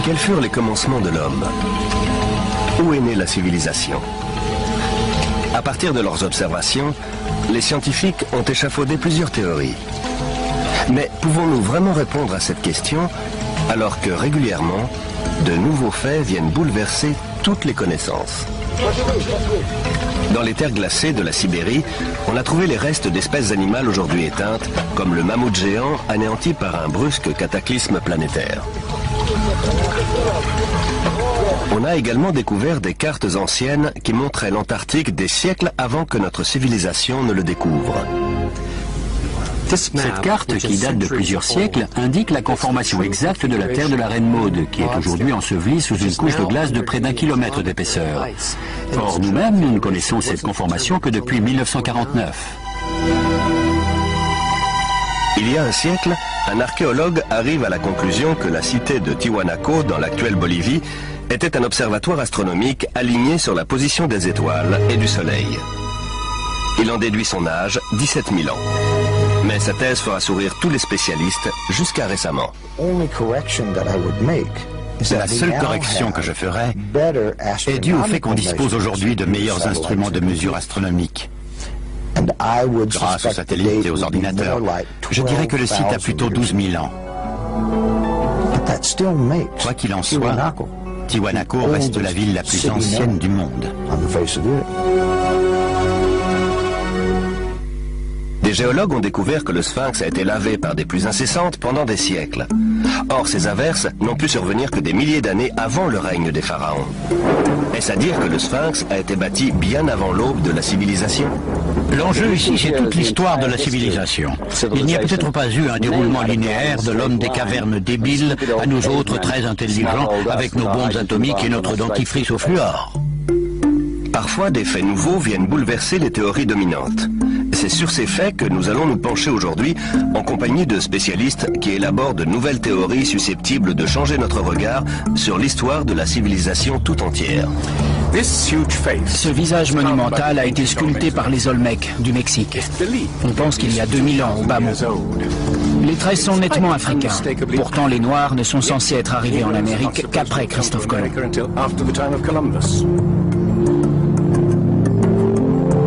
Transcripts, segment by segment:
Quels furent les commencements de l'homme? Où est née la civilisation? À partir de leurs observations, les scientifiques ont échafaudé plusieurs théories. Mais pouvons-nous vraiment répondre à cette question alors que régulièrement, de nouveaux faits viennent bouleverser toutes les connaissances? Dans les terres glacées de la Sibérie, on a trouvé les restes d'espèces animales aujourd'hui éteintes, comme le mammouth géant anéanti par un brusque cataclysme planétaire. On a également découvert des cartes anciennes qui montraient l'Antarctique des siècles avant que notre civilisation ne le découvre. Cette carte, qui date de plusieurs siècles, indique la conformation exacte de la terre de la Reine Maude, qui est aujourd'hui ensevelie sous une couche de glace de près d'1 kilomètre d'épaisseur. Or, nous-mêmes, nous ne connaissons cette conformation que depuis 1949. Il y a un siècle, un archéologue arrive à la conclusion que la cité de Tiwanaku, dans l'actuelle Bolivie, était un observatoire astronomique aligné sur la position des étoiles et du Soleil. Il en déduit son âge, 17 000 ans. Mais sa thèse fera sourire tous les spécialistes jusqu'à récemment. La seule correction que je ferai est due au fait qu'on dispose aujourd'hui de meilleurs instruments de mesure astronomique. Grâce aux satellites et aux ordinateurs, je dirais que le site a plutôt 12 000 ans. Quoi qu'il en soit, Tiwanaku reste la ville la plus ancienne du monde. Des géologues ont découvert que le sphinx a été lavé par des pluies incessantes pendant des siècles. Or, ces averses n'ont pu survenir que des milliers d'années avant le règne des pharaons. Est-ce à dire que le sphinx a été bâti bien avant l'aube de la civilisation? L'enjeu ici, c'est toute l'histoire de la civilisation. Il n'y a peut-être pas eu un déroulement linéaire de l'homme des cavernes débile à nous autres très intelligents avec nos bombes atomiques et notre dentifrice au fluor. Parfois, des faits nouveaux viennent bouleverser les théories dominantes. C'est sur ces faits que nous allons nous pencher aujourd'hui en compagnie de spécialistes qui élaborent de nouvelles théories susceptibles de changer notre regard sur l'histoire de la civilisation tout entière. Ce visage monumental a été sculpté par les Olmecs du Mexique. On pense qu'il y a 2000 ans au bas mot. Les traits sont nettement africains. Pourtant, les Noirs ne sont censés être arrivés en Amérique qu'après Christophe Colomb.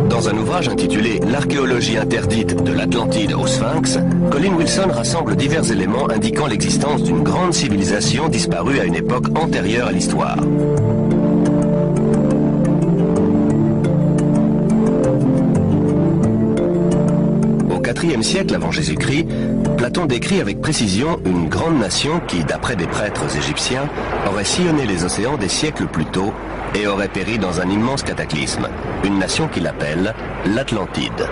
Dans un ouvrage intitulé « L'archéologie interdite de l'Atlantide au Sphinx », Colin Wilson rassemble divers éléments indiquant l'existence d'une grande civilisation disparue à une époque antérieure à l'histoire. Au IVe siècle avant Jésus-Christ, Platon décrit avec précision une grande nation qui, d'après des prêtres égyptiens, aurait sillonné les océans des siècles plus tôt et aurait péri dans un immense cataclysme, une nation qu'il appelle l'Atlantide.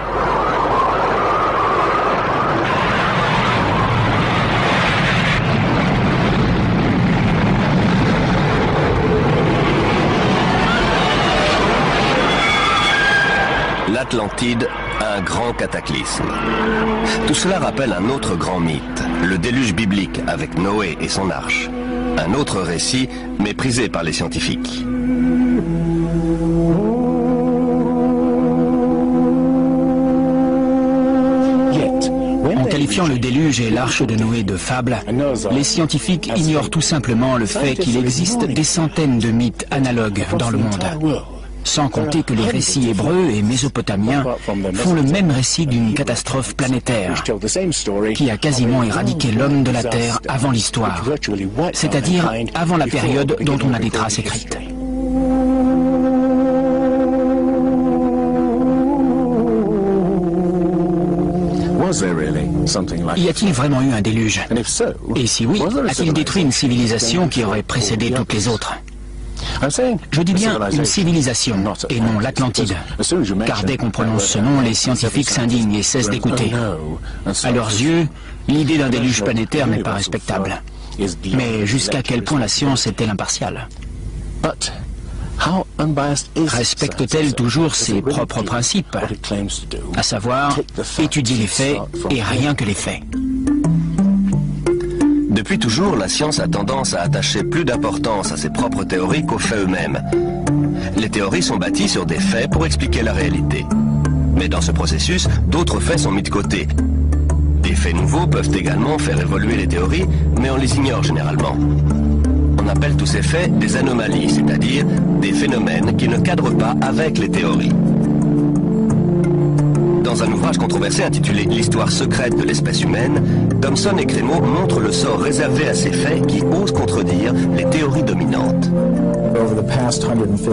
L'Atlantide, un grand cataclysme. Tout cela rappelle un autre grand mythe, le déluge biblique avec Noé et son arche. Un autre récit méprisé par les scientifiques. En qualifiant le déluge et l'arche de Noé de fable, les scientifiques ignorent tout simplement le fait qu'il existe des centaines de mythes analogues dans le monde. Sans compter que les récits hébreux et mésopotamiens font le même récit d'une catastrophe planétaire qui a quasiment éradiqué l'homme de la Terre avant l'histoire, c'est-à-dire avant la période dont on a des traces écrites. Y a-t-il vraiment eu un déluge? Et si oui, a-t-il détruit une civilisation qui aurait précédé toutes les autres? Je dis bien une civilisation et non l'Atlantide, car dès qu'on prononce ce nom, les scientifiques s'indignent et cessent d'écouter. À leurs yeux, l'idée d'un déluge planétaire n'est pas respectable. Mais jusqu'à quel point la science est-elle impartiale? Respecte-t-elle toujours ses propres principes, à savoir étudier les faits et rien que les faits? Depuis toujours, la science a tendance à attacher plus d'importance à ses propres théories qu'aux faits eux-mêmes. Les théories sont bâties sur des faits pour expliquer la réalité. Mais dans ce processus, d'autres faits sont mis de côté. Des faits nouveaux peuvent également faire évoluer les théories, mais on les ignore généralement. On appelle tous ces faits des anomalies, c'est-à-dire des phénomènes qui ne cadrent pas avec les théories. Dans un ouvrage controversé intitulé « L'histoire secrète de l'espèce humaine », Thomson et Crémeau montrent le sort réservé à ces faits qui osent contredire les théories dominantes.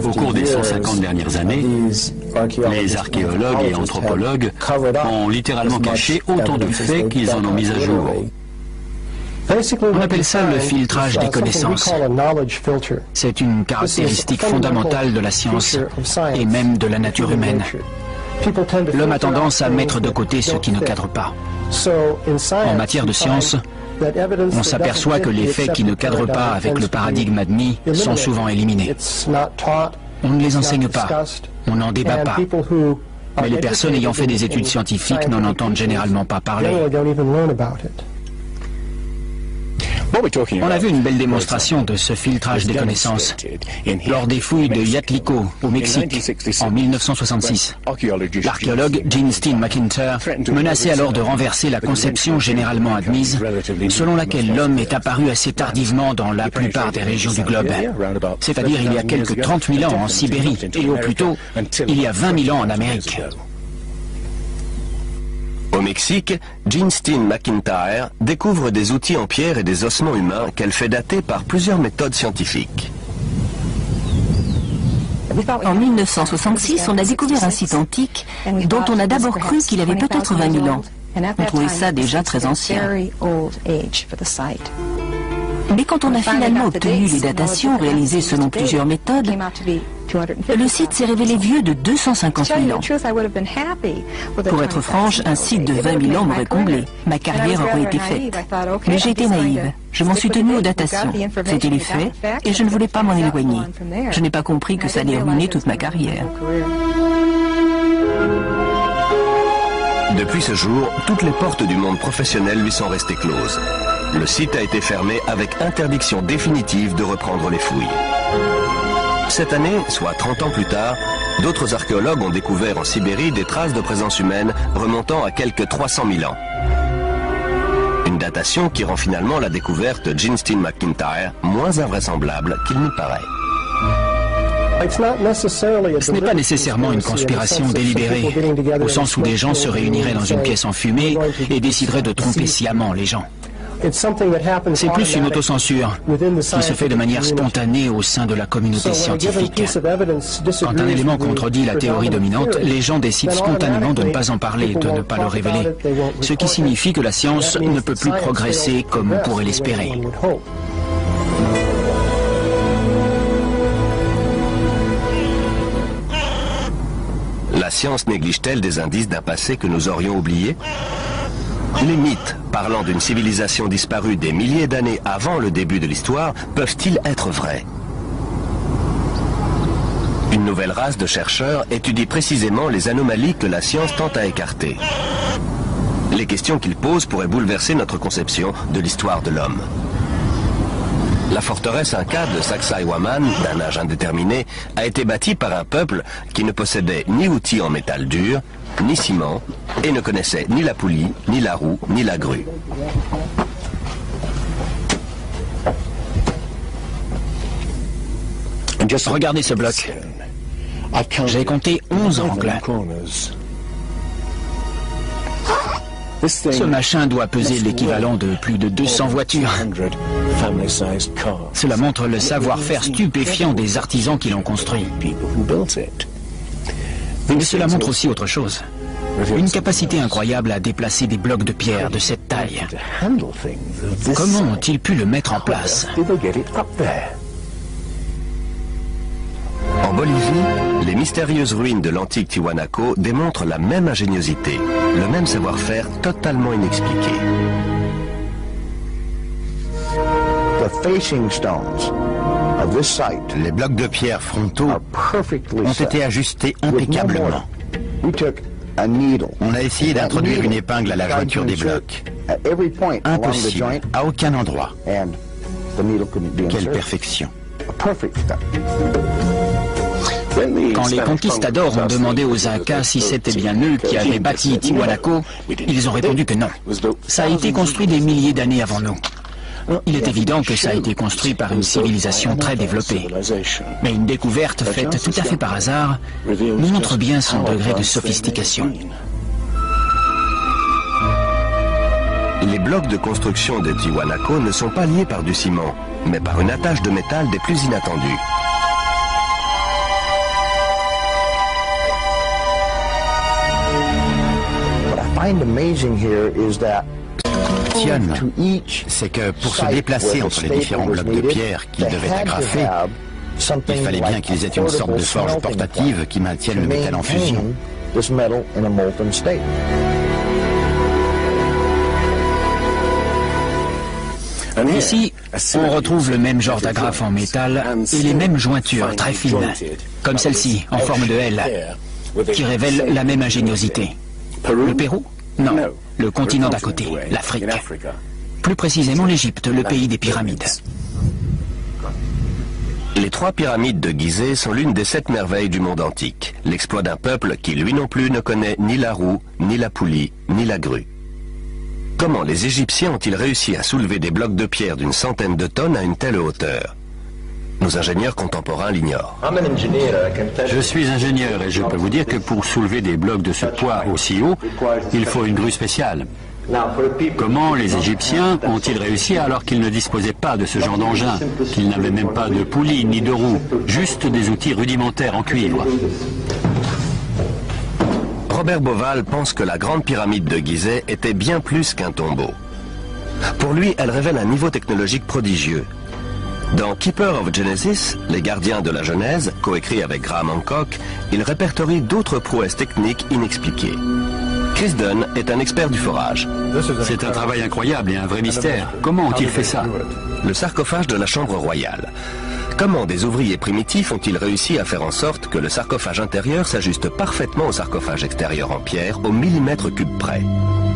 Au cours des 150 dernières années, les archéologues et anthropologues ont littéralement caché autant de faits qu'ils en ont mis à jour. On appelle ça le filtrage des connaissances. C'est une caractéristique fondamentale de la science et même de la nature humaine. L'homme a tendance à mettre de côté ce qui ne cadre pas. En matière de science, on s'aperçoit que les faits qui ne cadrent pas avec le paradigme admis sont souvent éliminés. On ne les enseigne pas, on n'en débat pas. Mais les personnes ayant fait des études scientifiques n'en entendent généralement pas parler. On a vu une belle démonstration de ce filtrage des connaissances lors des fouilles de Yatliko au Mexique en 1966. L'archéologue Gene Steen McIntyre menaçait alors de renverser la conception généralement admise selon laquelle l'homme est apparu assez tardivement dans la plupart des régions du globe, c'est-à-dire il y a quelques 30 000 ans en Sibérie et au plus tôt il y a 20 000 ans en Amérique. Au Mexique, Gene Steen McIntyre découvre des outils en pierre et des ossements humains qu'elle fait dater par plusieurs méthodes scientifiques. En 1966, on a découvert un site antique dont on a d'abord cru qu'il avait peut-être 20 000 ans. On trouvait ça déjà très ancien. Mais quand on a finalement obtenu les datations réalisées selon plusieurs méthodes, le site s'est révélé vieux de 250 000 ans. Pour être franche, un site de 20 000 ans m'aurait comblé. Ma carrière aurait été faite. Mais j'ai été naïve. Je m'en suis tenue aux datations. C'était les faits et je ne voulais pas m'en éloigner. Je n'ai pas compris que ça allait ruiner toute ma carrière. Depuis ce jour, toutes les portes du monde professionnel lui sont restées closes. Le site a été fermé avec interdiction définitive de reprendre les fouilles. Cette année, soit 30 ans plus tard, d'autres archéologues ont découvert en Sibérie des traces de présence humaine remontant à quelques 300 000 ans. Une datation qui rend finalement la découverte de Gene Steen McIntyre moins invraisemblable qu'il n'y paraît. Ce n'est pas nécessairement une conspiration délibérée, au sens où des gens se réuniraient dans une pièce enfumée et décideraient de tromper sciemment les gens. C'est plus une autocensure qui se fait de manière spontanée au sein de la communauté scientifique. Quand un élément contredit la théorie dominante, les gens décident spontanément de ne pas en parler, de ne pas le révéler, ce qui signifie que la science ne peut plus progresser comme on pourrait l'espérer. La science néglige-t-elle des indices d'un passé que nous aurions oublié ? Les mythes parlant d'une civilisation disparue des milliers d'années avant le début de l'histoire peuvent-ils être vrais? Une nouvelle race de chercheurs étudie précisément les anomalies que la science tente à écarter. Les questions qu'ils posent pourraient bouleverser notre conception de l'histoire de l'homme. La forteresse Inca de Sacsayhuaman, d'un âge indéterminé, a été bâtie par un peuple qui ne possédait ni outils en métal dur, ni ciment, et ne connaissait ni la poulie, ni la roue, ni la grue. Regardez ce bloc. J'ai compté 11 angles. Ce machin doit peser l'équivalent de plus de 200 voitures. Cela montre le savoir-faire stupéfiant des artisans qui l'ont construit. Mais cela montre aussi autre chose. Une capacité incroyable à déplacer des blocs de pierre de cette taille. Comment ont-ils pu le mettre en place ? Bolivie, les mystérieuses ruines de l'antique Tiwanaku démontrent la même ingéniosité, le même savoir-faire totalement inexpliqué. Les blocs de pierre frontaux ont été ajustés impeccablement. On a essayé d'introduire une épingle à la jointure des blocs. Impossible, à aucun endroit. Quelle perfection. Quand les conquistadors ont demandé aux Incas si c'était bien eux qui avaient bâti Tiwanaku, ils ont répondu que non. Ça a été construit des milliers d'années avant nous. Il est évident que ça a été construit par une civilisation très développée. Mais une découverte faite tout à fait par hasard nous montre bien son degré de sophistication. Les blocs de construction de Tiwanaku ne sont pas liés par du ciment, mais par une attache de métal des plus inattendues. C'est que pour se déplacer entre les différents blocs de pierre qu'ils devaient agrafer, il fallait bien qu'ils aient une sorte de forge portative qui maintienne le métal en fusion. Ici, on retrouve le même genre d'agrafe en métal et les mêmes jointures très fines, comme celle-ci, en forme de L, qui révèle la même ingéniosité. Le Pérou? Non. Le continent d'à côté, l'Afrique. Plus précisément l'Égypte, le pays des pyramides. Les 3 pyramides de Gizeh sont l'une des 7 merveilles du monde antique. L'exploit d'un peuple qui, lui non plus, ne connaît ni la roue, ni la poulie, ni la grue. Comment les Égyptiens ont-ils réussi à soulever des blocs de pierre d'une centaine de tonnes à une telle hauteur? Nos ingénieurs contemporains l'ignorent. Je suis ingénieur et je peux vous dire que pour soulever des blocs de ce poids aussi haut, il faut une grue spéciale. Comment les Égyptiens ont-ils réussi alors qu'ils ne disposaient pas de ce genre d'engin, qu'ils n'avaient même pas de poulie ni de roue, juste des outils rudimentaires en cuivre? Robert Bauval pense que la grande pyramide de Gizeh était bien plus qu'un tombeau. Pour lui, elle révèle un niveau technologique prodigieux. Dans Keeper of Genesis, les gardiens de la Genèse, coécrit avec Graham Hancock, il répertorie d'autres prouesses techniques inexpliquées. Chris Dunn est un expert du forage. C'est un travail incroyable et un vrai mystère. Comment ont-ils fait ça? Le sarcophage de la chambre royale. Comment des ouvriers primitifs ont-ils réussi à faire en sorte que le sarcophage intérieur s'ajuste parfaitement au sarcophage extérieur en pierre au millimètre cube près?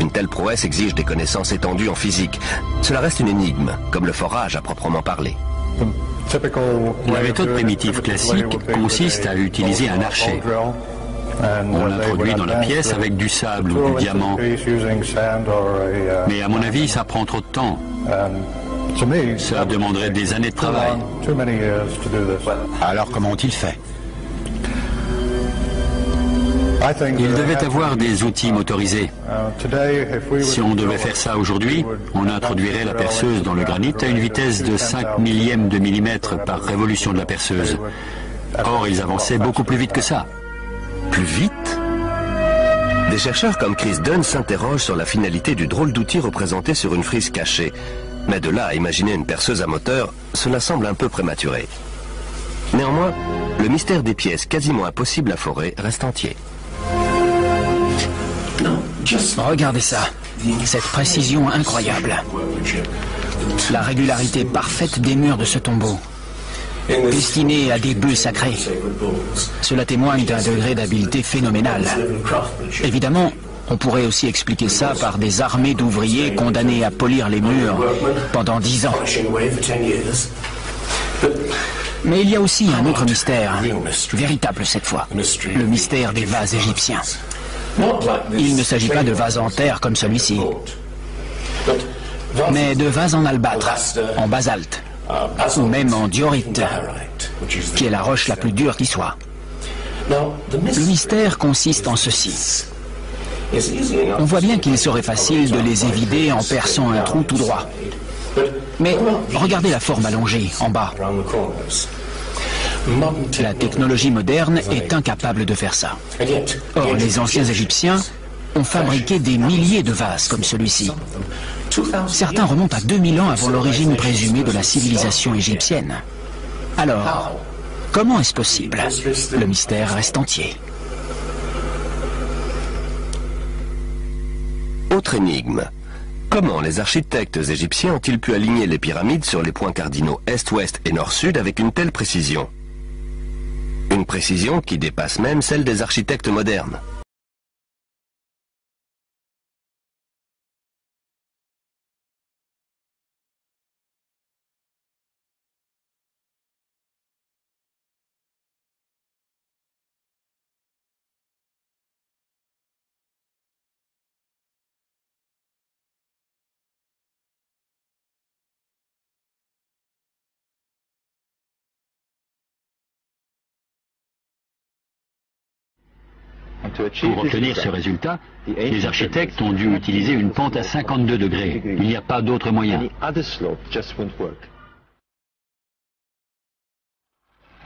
Une telle prouesse exige des connaissances étendues en physique. Cela reste une énigme, comme le forage à proprement parler. La méthode primitive classique consiste à utiliser un archet. On l'introduit dans la pièce avec du sable ou du diamant. Mais à mon avis, ça prend trop de temps. Ça demanderait des années de travail. Alors comment ont-ils fait? Il devait avoir des outils motorisés. Si on devait faire ça aujourd'hui, on introduirait la perceuse dans le granit à une vitesse de 5 millièmes de millimètre par révolution de la perceuse. Or, ils avançaient beaucoup plus vite que ça. Plus vite? Des chercheurs comme Chris Dunn s'interrogent sur la finalité du drôle d'outil représenté sur une frise cachée. Mais de là à imaginer une perceuse à moteur, cela semble un peu prématuré. Néanmoins, le mystère des pièces quasiment impossibles à forer reste entier. Regardez ça, cette précision incroyable. La régularité parfaite des murs de ce tombeau, destiné à des bœufs sacrés. Cela témoigne d'un degré d'habileté phénoménal. Évidemment, on pourrait aussi expliquer ça par des armées d'ouvriers condamnés à polir les murs pendant 10 ans. Mais il y a aussi un autre mystère, véritable cette fois, le mystère des vases égyptiens. Il ne s'agit pas de vases en terre comme celui-ci, mais de vases en albâtre, en basalte, ou même en diorite, qui est la roche la plus dure qui soit. Le mystère consiste en ceci. On voit bien qu'il serait facile de les évider en perçant un trou tout droit. Mais regardez la forme allongée, en bas. La technologie moderne est incapable de faire ça. Or, les anciens Égyptiens ont fabriqué des milliers de vases comme celui-ci. Certains remontent à 2000 ans avant l'origine présumée de la civilisation égyptienne. Alors, Comment est-ce possible? Le mystère reste entier. Autre énigme. Comment les architectes égyptiens ont-ils pu aligner les pyramides sur les points cardinaux est-ouest et nord-sud avec une telle précision? Une précision qui dépasse même celle des architectes modernes. Pour obtenir ce résultat, les architectes ont dû utiliser une pente à 52 degrés. Il n'y a pas d'autre moyen.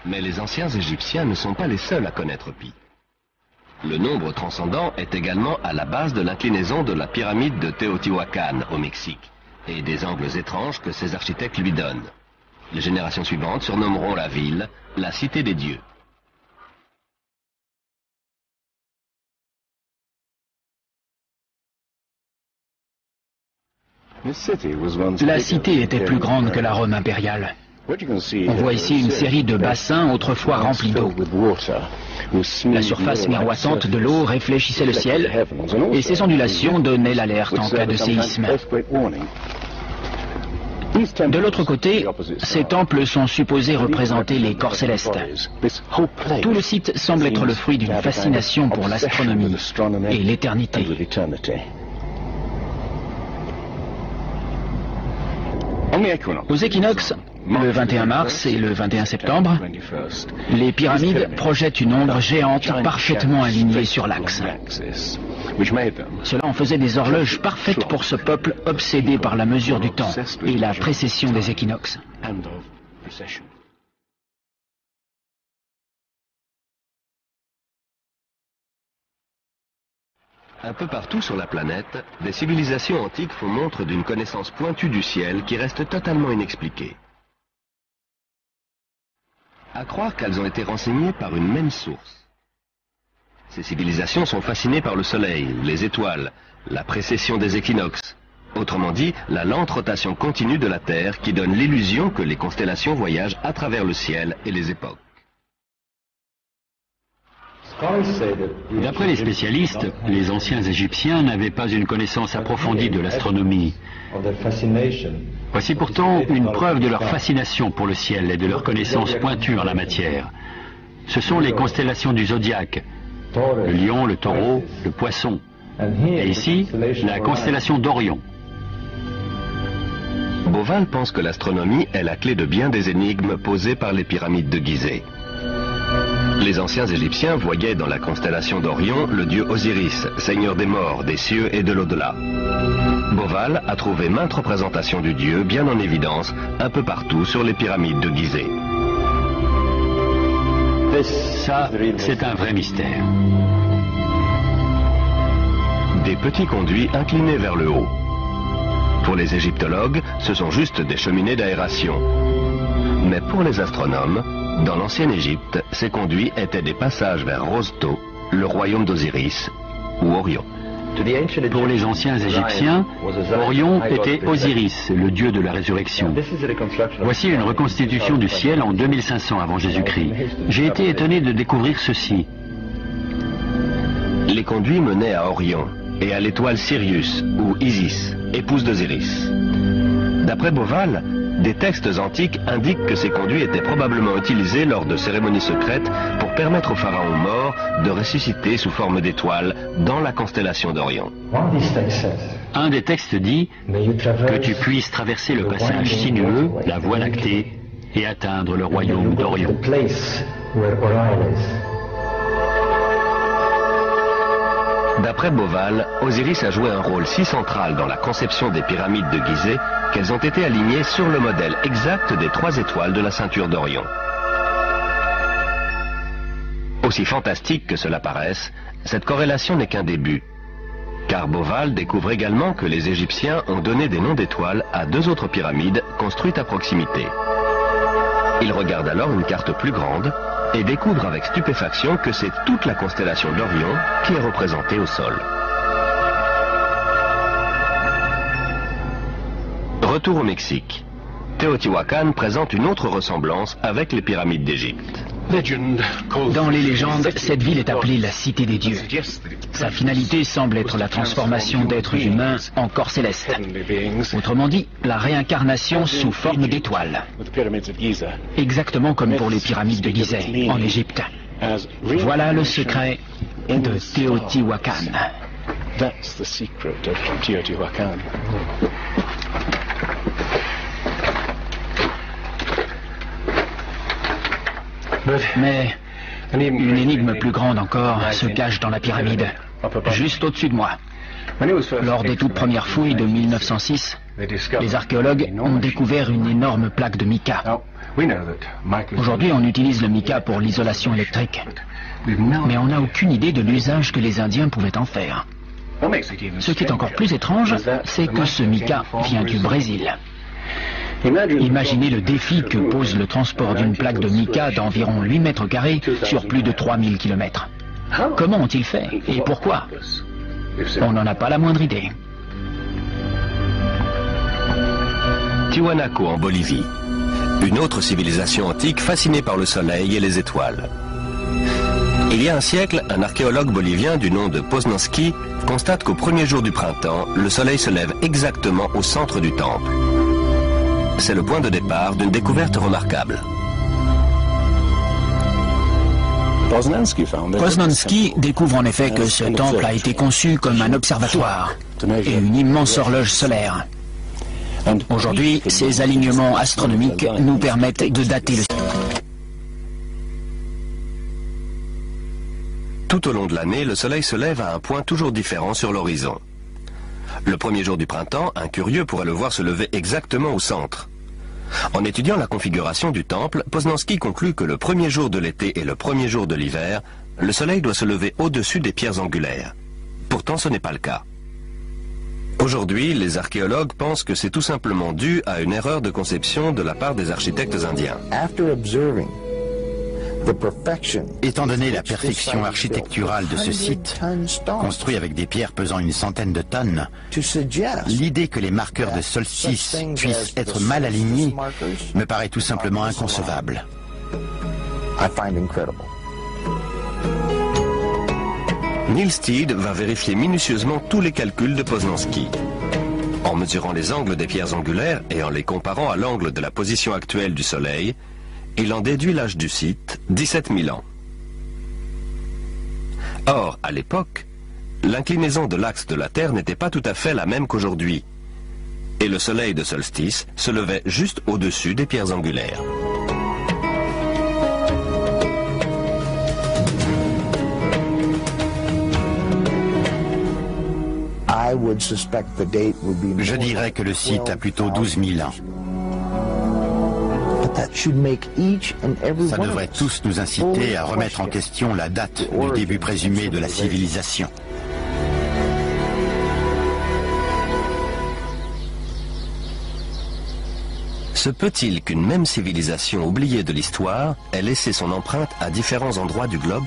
Mais les anciens Égyptiens ne sont pas les seuls à connaître pi. Le nombre transcendant est également à la base de l'inclinaison de la pyramide de Teotihuacan au Mexique et des angles étranges que ces architectes lui donnent. Les générations suivantes surnommeront la ville la Cité des Dieux. La cité était plus grande que la Rome impériale. On voit ici une série de bassins autrefois remplis d'eau. La surface miroitante de l'eau réfléchissait le ciel et ces ondulations donnaient l'alerte en cas de séisme. De l'autre côté, ces temples sont supposés représenter les corps célestes. Tout le site semble être le fruit d'une fascination pour l'astronomie et l'éternité. Aux équinoxes, le 21 mars et le 21 septembre, les pyramides projettent une ombre géante parfaitement alignée sur l'axe. Cela en faisait des horloges parfaites pour ce peuple obsédé par la mesure du temps et la précession des équinoxes. Un peu partout sur la planète, des civilisations antiques font montre d'une connaissance pointue du ciel qui reste totalement inexpliquée. À croire qu'elles ont été renseignées par une même source. Ces civilisations sont fascinées par le soleil, les étoiles, la précession des équinoxes. Autrement dit, la lente rotation continue de la Terre qui donne l'illusion que les constellations voyagent à travers le ciel et les époques. D'après les spécialistes, les anciens Égyptiens n'avaient pas une connaissance approfondie de l'astronomie. Voici pourtant une preuve de leur fascination pour le ciel et de leur connaissance pointue en la matière. Ce sont les constellations du zodiaque, le lion, le taureau, le poisson, et ici, la constellation d'Orion. Beauval pense que l'astronomie est la clé de bien des énigmes posées par les pyramides de Gizeh. Les anciens Égyptiens voyaient dans la constellation d'Orion le dieu Osiris, seigneur des morts, des cieux et de l'au-delà. Beauval a trouvé maintes représentations du dieu bien en évidence un peu partout sur les pyramides de Gizeh. Ça, c'est un vrai mystère. Des petits conduits inclinés vers le haut. Pour les égyptologues, ce sont juste des cheminées d'aération. Mais pour les astronomes, dans l'ancienne Égypte, ces conduits étaient des passages vers Rosto, le royaume d'Osiris, ou Orion. Pour les anciens Égyptiens, Orion était Osiris, le dieu de la résurrection. Voici une reconstitution du ciel en 2500 avant Jésus-Christ. J'ai été étonné de découvrir ceci. Les conduits menaient à Orion et à l'étoile Sirius, ou Isis, épouse d'Osiris. D'après Beauval, des textes antiques indiquent que ces conduits étaient probablement utilisés lors de cérémonies secrètes pour permettre aux pharaons morts de ressusciter sous forme d'étoiles dans la constellation d'Orion. Un des textes dit que tu puisses traverser le passage sinueux, la Voie lactée, et atteindre le royaume d'Orion. D'après Beauval, Osiris a joué un rôle si central dans la conception des pyramides de Gizeh qu'elles ont été alignées sur le modèle exact des 3 étoiles de la ceinture d'Orion. Aussi fantastique que cela paraisse, cette corrélation n'est qu'un début. Car Beauval découvre également que les Égyptiens ont donné des noms d'étoiles à 2 autres pyramides construites à proximité. Il regarde alors une carte plus grande et découvre avec stupéfaction que c'est toute la constellation d'Orion qui est représentée au sol. Retour au Mexique. Teotihuacan présente une autre ressemblance avec les pyramides d'Égypte. Dans les légendes, cette ville est appelée la Cité des Dieux. Sa finalité semble être la transformation d'êtres humains en corps célestes. Autrement dit, la réincarnation sous forme d'étoiles. Exactement comme pour les pyramides de Gizeh, en Égypte. Voilà le secret de Teotihuacan. Mais une énigme plus grande encore se cache dans la pyramide, juste au-dessus de moi. Lors des toutes premières fouilles de 1906, les archéologues ont découvert une énorme plaque de mica. Aujourd'hui, on utilise le mica pour l'isolation électrique, mais on n'a aucune idée de l'usage que les Indiens pouvaient en faire. Ce qui est encore plus étrange, c'est que ce mica vient du Brésil. Imaginez le défi que pose le transport d'une plaque de mica d'environ 8 mètres carrés sur plus de 3000 km. Comment ont-ils fait et pourquoi? On n'en a pas la moindre idée. Tiwanaku en Bolivie. Une autre civilisation antique fascinée par le soleil et les étoiles. Il y a un siècle, un archéologue bolivien du nom de Poznanski constate qu'au premier jour du printemps, le soleil se lève exactement au centre du temple. C'est le point de départ d'une découverte remarquable. Poznanski découvre en effet que ce temple a été conçu comme un observatoire et une immense horloge solaire. Aujourd'hui, ces alignements astronomiques nous permettent de dater le... Tout au long de l'année, le soleil se lève à un point toujours différent sur l'horizon. Le premier jour du printemps, un curieux pourrait le voir se lever exactement au centre. En étudiant la configuration du temple, Poznanski conclut que le premier jour de l'été et le premier jour de l'hiver, le soleil doit se lever au-dessus des pierres angulaires. Pourtant, ce n'est pas le cas. Aujourd'hui, les archéologues pensent que c'est tout simplement dû à une erreur de conception de la part des architectes indiens. Étant donné la perfection architecturale de ce site, construit avec des pierres pesant une centaine de tonnes, l'idée que les marqueurs de solstice puissent être mal alignés me paraît tout simplement inconcevable. Neil Steed va vérifier minutieusement tous les calculs de Poznanski. En mesurant les angles des pierres angulaires et en les comparant à l'angle de la position actuelle du soleil, il en déduit l'âge du site, 17 000 ans. Or, à l'époque, l'inclinaison de l'axe de la Terre n'était pas tout à fait la même qu'aujourd'hui, et le soleil de solstice se levait juste au-dessus des pierres angulaires. Je dirais que le site a plutôt 12 000 ans. Ça devrait tous nous inciter à remettre en question la date du début présumé de la civilisation. Se peut-il qu'une même civilisation oubliée de l'histoire ait laissé son empreinte à différents endroits du globe?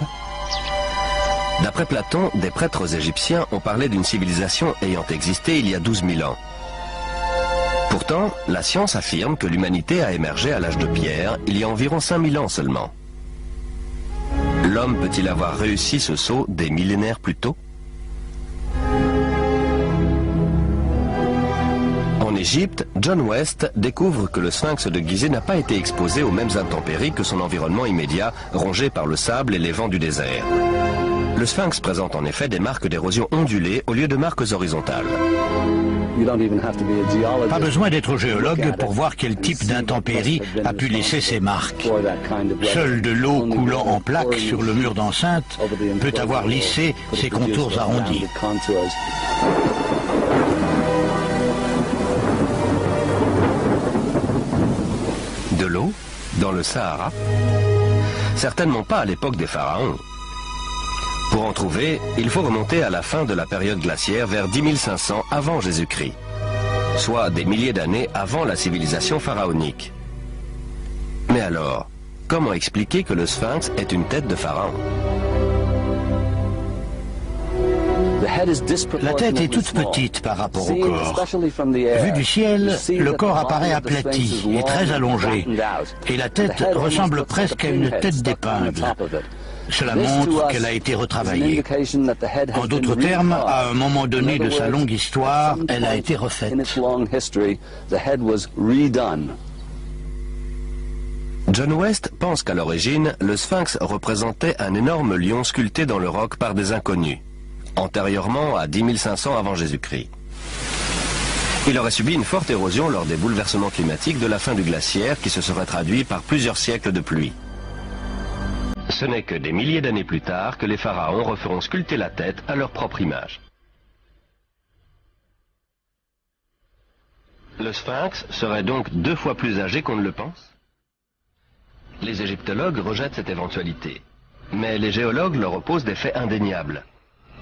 D'après Platon, des prêtres égyptiens ont parlé d'une civilisation ayant existé il y a 12 000 ans. Pourtant, la science affirme que l'humanité a émergé à l'âge de pierre il y a environ 5000 ans seulement. L'homme peut-il avoir réussi ce saut des millénaires plus tôt? En Égypte, John West découvre que le sphinx de Gizeh n'a pas été exposé aux mêmes intempéries que son environnement immédiat, rongé par le sable et les vents du désert. Le sphinx présente en effet des marques d'érosion ondulées au lieu de marques horizontales. Pas besoin d'être géologue pour voir quel type d'intempérie a pu laisser ces marques. Seule de l'eau coulant en plaques sur le mur d'enceinte peut avoir lissé ses contours arrondis. De l'eau, dans le Sahara? Certainement pas à l'époque des pharaons. Pour en trouver, il faut remonter à la fin de la période glaciaire vers 10 500 avant Jésus-Christ, soit des milliers d'années avant la civilisation pharaonique. Mais alors, comment expliquer que le sphinx est une tête de pharaon? La tête est toute petite par rapport au corps. Vu du ciel, le corps apparaît aplati et très allongé, et la tête ressemble presque à une tête d'épingle. Cela montre qu'elle a été retravaillée. En d'autres termes, à un moment donné de sa longue histoire, elle a été refaite. John West pense qu'à l'origine, le sphinx représentait un énorme lion sculpté dans le roc par des inconnus, antérieurement à 10 500 avant Jésus-Christ. Il aurait subi une forte érosion lors des bouleversements climatiques de la fin du glaciaire qui se serait traduit par plusieurs siècles de pluie. Ce n'est que des milliers d'années plus tard que les pharaons referont sculpter la tête à leur propre image. Le sphinx serait donc 2 fois plus âgé qu'on ne le pense? Les égyptologues rejettent cette éventualité, mais les géologues leur opposent des faits indéniables.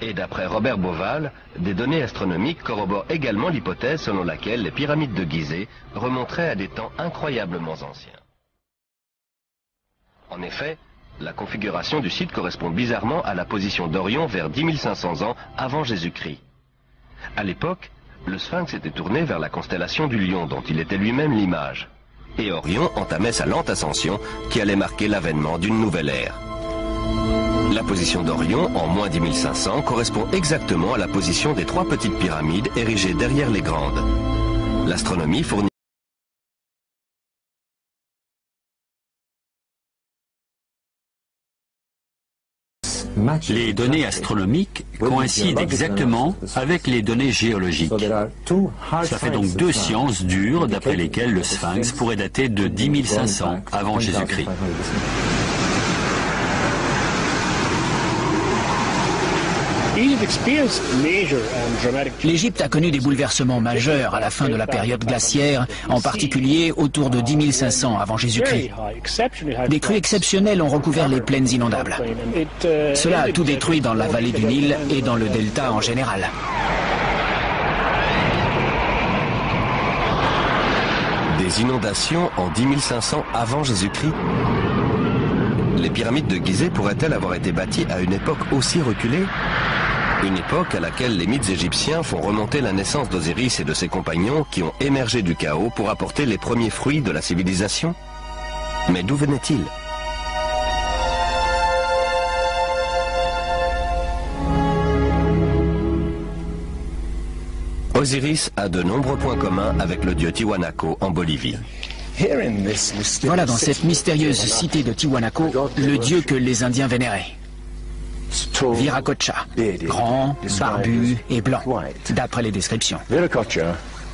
Et d'après Robert Bauval, des données astronomiques corroborent également l'hypothèse selon laquelle les pyramides de Gizeh remonteraient à des temps incroyablement anciens. En effet, la configuration du site correspond bizarrement à la position d'Orion vers 10 500 ans avant Jésus-Christ. À l'époque, le sphinx était tourné vers la constellation du Lion dont il était lui-même l'image. Et Orion entamait sa lente ascension qui allait marquer l'avènement d'une nouvelle ère. La position d'Orion, en moins 10 500, correspond exactement à la position des 3 petites pyramides érigées derrière les grandes. L'astronomie fournit Les données astronomiques coïncident exactement avec les données géologiques. Ça fait donc 2 sciences dures d'après lesquelles le sphinx pourrait dater de 10 500 avant Jésus-Christ. L'Égypte a connu des bouleversements majeurs à la fin de la période glaciaire, en particulier autour de 10 500 avant Jésus-Christ. Des crues exceptionnelles ont recouvert les plaines inondables. Cela a tout détruit dans la vallée du Nil et dans le delta en général. des inondations en 10 500 avant Jésus-Christ. Les pyramides de Gizeh pourraient-elles avoir été bâties à une époque aussi reculée? Une époque à laquelle les mythes égyptiens font remonter la naissance d'Osiris et de ses compagnons qui ont émergé du chaos pour apporter les premiers fruits de la civilisation? Mais d'où venaient-ils? Osiris a de nombreux points communs avec le dieu Tiwanaku en Bolivie. Voilà dans cette mystérieuse cité de Tiwanaku le dieu que les Indiens vénéraient. Viracocha, grand, barbu et blanc, d'après les descriptions.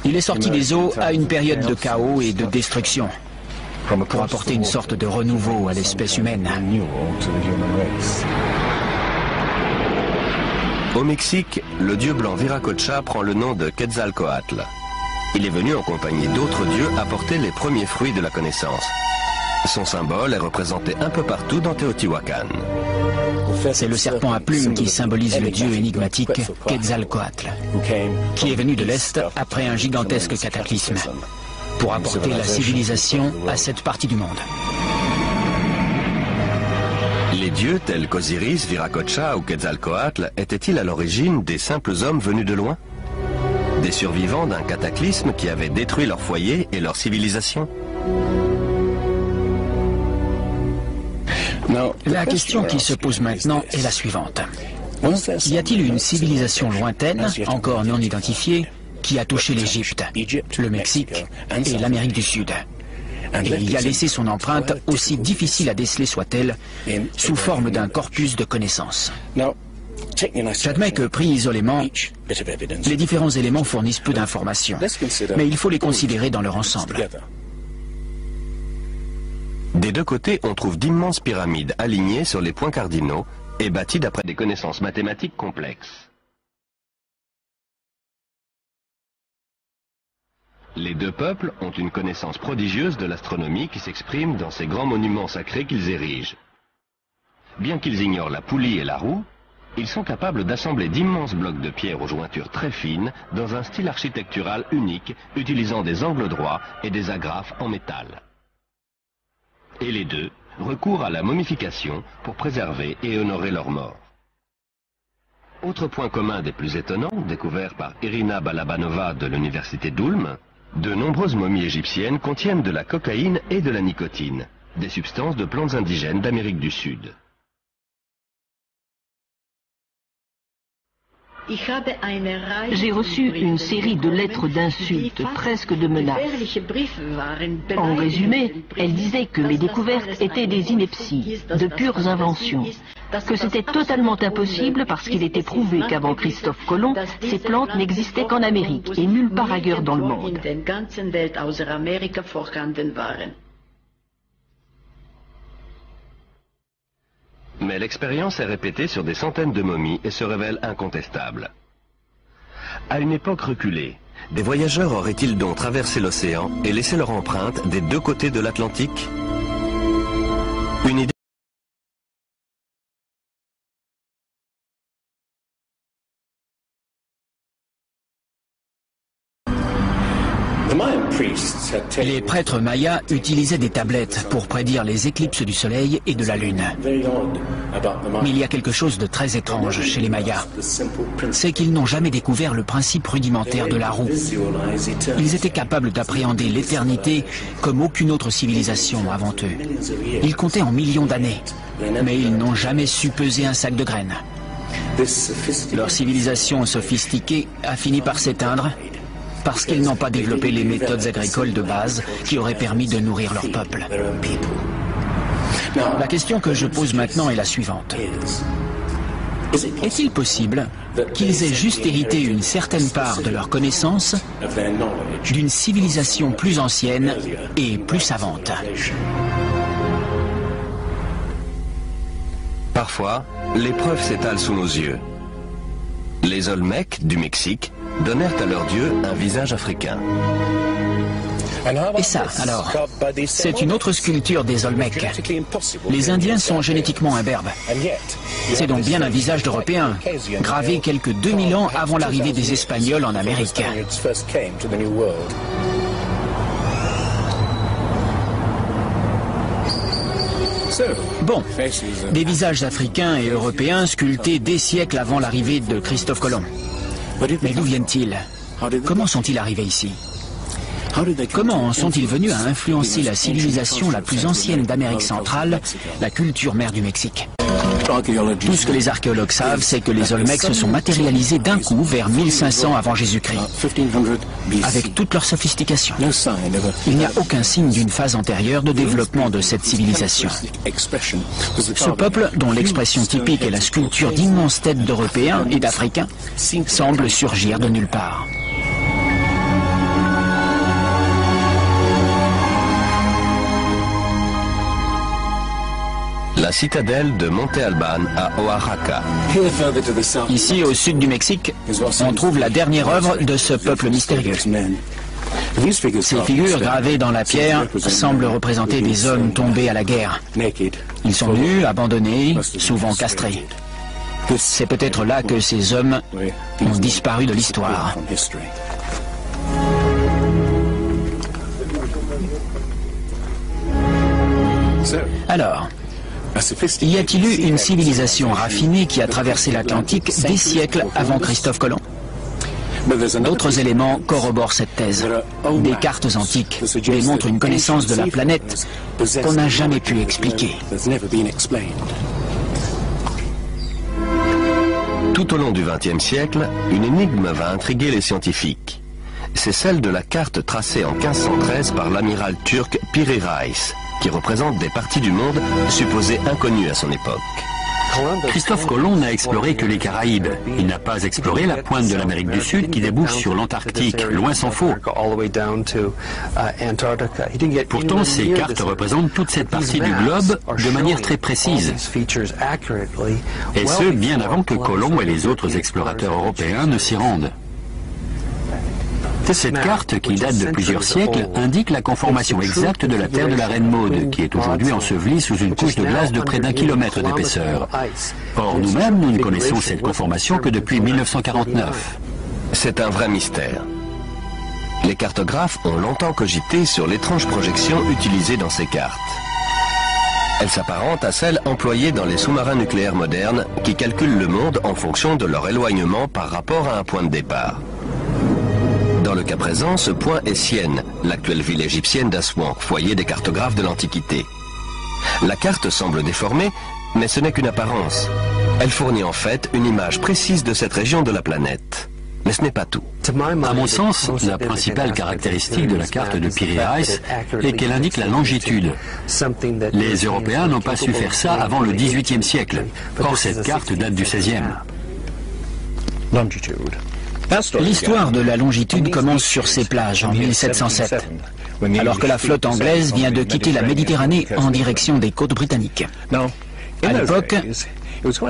Il est sorti des eaux à une période de chaos et de destruction, pour apporter une sorte de renouveau à l'espèce humaine. Au Mexique, le dieu blanc Viracocha prend le nom de Quetzalcoatl. Il est venu en compagnie d'autres dieux apporter les premiers fruits de la connaissance. Son symbole est représenté un peu partout dans Teotihuacan. C'est le serpent à plumes qui symbolise le dieu énigmatique Quetzalcoatl, qui est venu de l'Est après un gigantesque cataclysme, pour apporter la civilisation à cette partie du monde. Les dieux tels qu'Osiris, Viracocha ou Quetzalcoatl étaient-ils à l'origine des simples hommes venus de loin? Des survivants d'un cataclysme qui avait détruit leur foyer et leur civilisation? La question qui se pose maintenant est la suivante. Y a-t-il une civilisation lointaine, encore non identifiée, qui a touché l'Égypte, le Mexique et l'Amérique du Sud, et y a laissé son empreinte, aussi difficile à déceler soit-elle, sous forme d'un corpus de connaissances? J'admets que, pris isolément, les différents éléments fournissent peu d'informations, mais il faut les considérer dans leur ensemble. Des deux côtés, on trouve d'immenses pyramides alignées sur les points cardinaux et bâties d'après des connaissances mathématiques complexes. Les deux peuples ont une connaissance prodigieuse de l'astronomie qui s'exprime dans ces grands monuments sacrés qu'ils érigent. Bien qu'ils ignorent la poulie et la roue, ils sont capables d'assembler d'immenses blocs de pierre aux jointures très fines dans un style architectural unique, utilisant des angles droits et des agrafes en métal. Et les deux recourent à la momification pour préserver et honorer leurs morts. Autre point commun des plus étonnants, découvert par Irina Balabanova de l'université d'Ulm, de nombreuses momies égyptiennes contiennent de la cocaïne et de la nicotine, des substances de plantes indigènes d'Amérique du Sud. J'ai reçu une série de lettres d'insultes, presque de menaces. En résumé, elles disaient que mes découvertes étaient des inepties, de pures inventions, que c'était totalement impossible parce qu'il était prouvé qu'avant Christophe Colomb, ces plantes n'existaient qu'en Amérique et nulle part ailleurs dans le monde. Mais l'expérience est répétée sur des centaines de momies et se révèle incontestable. À une époque reculée, des voyageurs auraient-ils donc traversé l'océan et laissé leur empreinte des deux côtés de l'Atlantique? Une idée Les prêtres mayas utilisaient des tablettes pour prédire les éclipses du soleil et de la lune. Mais il y a quelque chose de très étrange chez les mayas. C'est qu'ils n'ont jamais découvert le principe rudimentaire de la roue. Ils étaient capables d'appréhender l'éternité comme aucune autre civilisation avant eux. Ils comptaient en millions d'années, mais ils n'ont jamais su peser un sac de graines. Leur civilisation sophistiquée a fini par s'éteindre parce qu'ils n'ont pas développé les méthodes agricoles de base qui auraient permis de nourrir leur peuple. La question que je pose maintenant est la suivante. Est-il possible qu'ils aient juste hérité une certaine part de leur connaissance d'une civilisation plus ancienne et plus savante? Parfois, les preuves s'étalent sous nos yeux. Les Olmecs du Mexique donnèrent à leur dieu un visage africain. Et ça, alors, c'est une autre sculpture des Olmecs. Les Indiens sont génétiquement imberbes. C'est donc bien un visage d'Européen, gravé quelques 2000 ans avant l'arrivée des Espagnols en Amérique. Bon, des visages africains et européens sculptés des siècles avant l'arrivée de Christophe Colomb. Mais d'où viennent-ils? Comment sont-ils arrivés ici? Comment en sont-ils venus à influencer la civilisation la plus ancienne d'Amérique centrale, la culture mère du Mexique? Tout ce que les archéologues savent, c'est que les Olmecs se sont matérialisés d'un coup vers 1500 avant Jésus-Christ, avec toute leur sophistication. Il n'y a aucun signe d'une phase antérieure de développement de cette civilisation. Ce peuple, dont l'expression typique est la sculpture d'immenses têtes d'Européens et d'Africains, semble surgir de nulle part. La citadelle de Monte Alban à Oaxaca. Ici, au sud du Mexique, on trouve la dernière œuvre de ce peuple mystérieux. Ces figures gravées dans la pierre semblent représenter des hommes tombés à la guerre. Ils sont nus, abandonnés, souvent castrés. C'est peut-être là que ces hommes ont disparu de l'histoire. Alors, y a-t-il eu une civilisation raffinée qui a traversé l'Atlantique des siècles avant Christophe Colomb? D'autres éléments corroborent cette thèse. Des cartes antiques démontrent une connaissance de la planète qu'on n'a jamais pu expliquer. Tout au long du XXe siècle, une énigme va intriguer les scientifiques. C'est celle de la carte tracée en 1513 par l'amiral turc Piri Reis, qui représente des parties du monde supposées inconnues à son époque. Christophe Colomb n'a exploré que les Caraïbes. Il n'a pas exploré la pointe de l'Amérique du Sud qui débouche sur l'Antarctique, loin s'en faut. Pourtant, ces cartes représentent toute cette partie du globe de manière très précise. Et ce, bien avant que Colomb et les autres explorateurs européens ne s'y rendent. Cette carte, qui date de plusieurs siècles, indique la conformation exacte de la terre de la Reine Maude, qui est aujourd'hui ensevelie sous une couche de glace de près d'1 kilomètre d'épaisseur. Or, nous-mêmes, nous ne connaissons cette conformation que depuis 1949. C'est un vrai mystère. Les cartographes ont longtemps cogité sur l'étrange projection utilisée dans ces cartes. Elle s'apparente à celle employée dans les sous-marins nucléaires modernes qui calculent le monde en fonction de leur éloignement par rapport à un point de départ. Dans le cas présent, ce point est Sienne, l'actuelle ville égyptienne d'Aswan, foyer des cartographes de l'Antiquité. La carte semble déformée, mais ce n'est qu'une apparence. Elle fournit en fait une image précise de cette région de la planète. Mais ce n'est pas tout. À mon sens, la principale caractéristique de la carte de Piri Reis est qu'elle indique la longitude. Les Européens n'ont pas su faire ça avant le XVIIIe siècle. Or, cette carte date du XVIe. L'histoire de la longitude commence sur ces plages en 1707, alors que la flotte anglaise vient de quitter la Méditerranée en direction des côtes britanniques. À l'époque,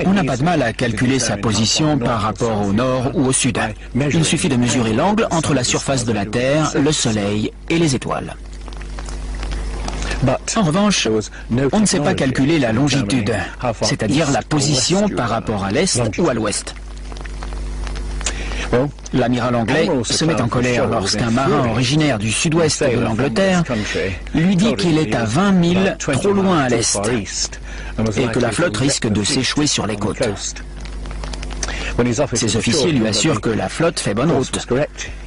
on n'a pas de mal à calculer sa position par rapport au nord ou au sud. Il suffit de mesurer l'angle entre la surface de la Terre, le Soleil et les étoiles. En revanche, on ne sait pas calculer la longitude, c'est-à-dire la position par rapport à l'est ou à l'ouest. L'amiral anglais se met en colère lorsqu'un marin originaire du sud-ouest de l'Angleterre lui dit qu'il est à 20 milles trop loin à l'est et que la flotte risque de s'échouer sur les côtes. Ses officiers lui assurent que la flotte fait bonne route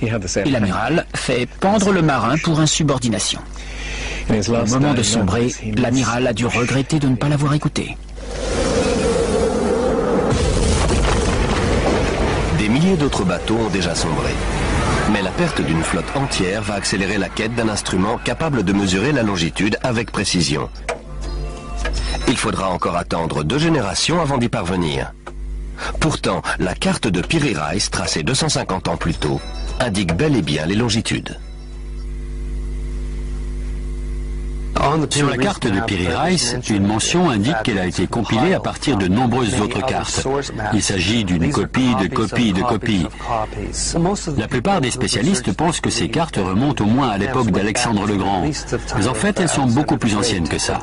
et l'amiral fait pendre le marin pour insubordination. Au moment de sombrer, l'amiral a dû regretter de ne pas l'avoir écouté. Des milliers d'autres bateaux ont déjà sombré. Mais la perte d'une flotte entière va accélérer la quête d'un instrument capable de mesurer la longitude avec précision. Il faudra encore attendre 2 générations avant d'y parvenir. Pourtant, la carte de Piri Reis, tracée 250 ans plus tôt, indique bel et bien les longitudes. Sur la carte de Piri Reis, une mention indique qu'elle a été compilée à partir de nombreuses autres cartes. Il s'agit d'une copie de copie de copie. La plupart des spécialistes pensent que ces cartes remontent au moins à l'époque d'Alexandre le Grand. Mais en fait, elles sont beaucoup plus anciennes que ça.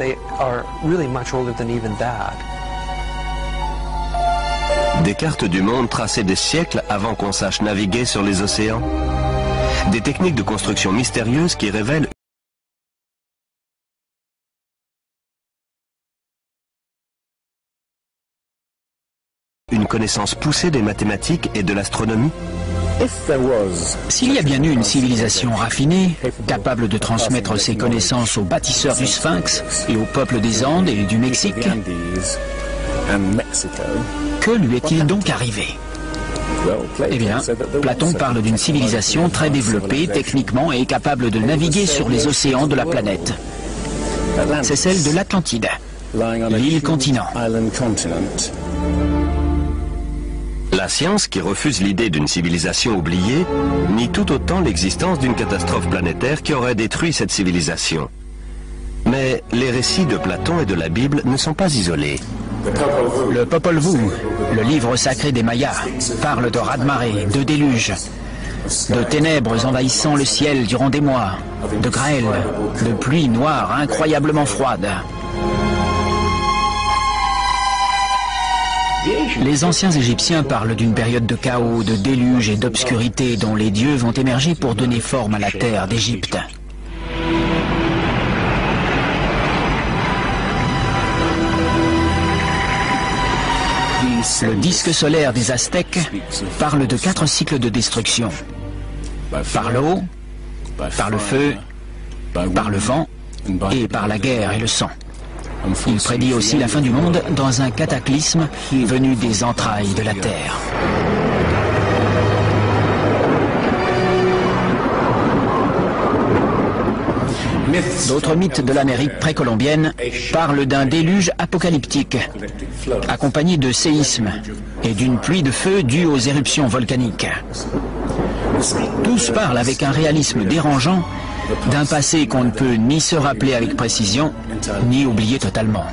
Des cartes du monde tracées des siècles avant qu'on sache naviguer sur les océans. Des techniques de construction mystérieuses qui révèlent une connaissance poussée des mathématiques et de l'astronomie. S'il y a bien eu une civilisation raffinée, capable de transmettre ses connaissances aux bâtisseurs du Sphinx et aux peuples des Andes et du Mexique, que lui est-il donc arrivé? Eh bien, Platon parle d'une civilisation très développée techniquement et capable de naviguer sur les océans de la planète. C'est celle de l'Atlantide, l'île-continent. La science, qui refuse l'idée d'une civilisation oubliée, nie tout autant l'existence d'une catastrophe planétaire qui aurait détruit cette civilisation. Mais les récits de Platon et de la Bible ne sont pas isolés. Le Popol Vuh, le livre sacré des Mayas, parle de raz-de-marée, de déluge, de ténèbres envahissant le ciel durant des mois, de grêle, de pluie noire incroyablement froide. Les anciens Égyptiens parlent d'une période de chaos, de déluge et d'obscurité dont les dieux vont émerger pour donner forme à la terre d'Égypte. Le disque solaire des Aztèques parle de 4 cycles de destruction. Par l'eau, par le feu, par le vent et par la guerre et le sang. Il prédit aussi la fin du monde dans un cataclysme venu des entrailles de la Terre. D'autres mythes de l'Amérique précolombienne parlent d'un déluge apocalyptique, accompagné de séismes et d'une pluie de feu due aux éruptions volcaniques. Tous parlent avec un réalisme dérangeant d'un passé qu'on ne peut ni se rappeler avec précision, ni oublier totalement.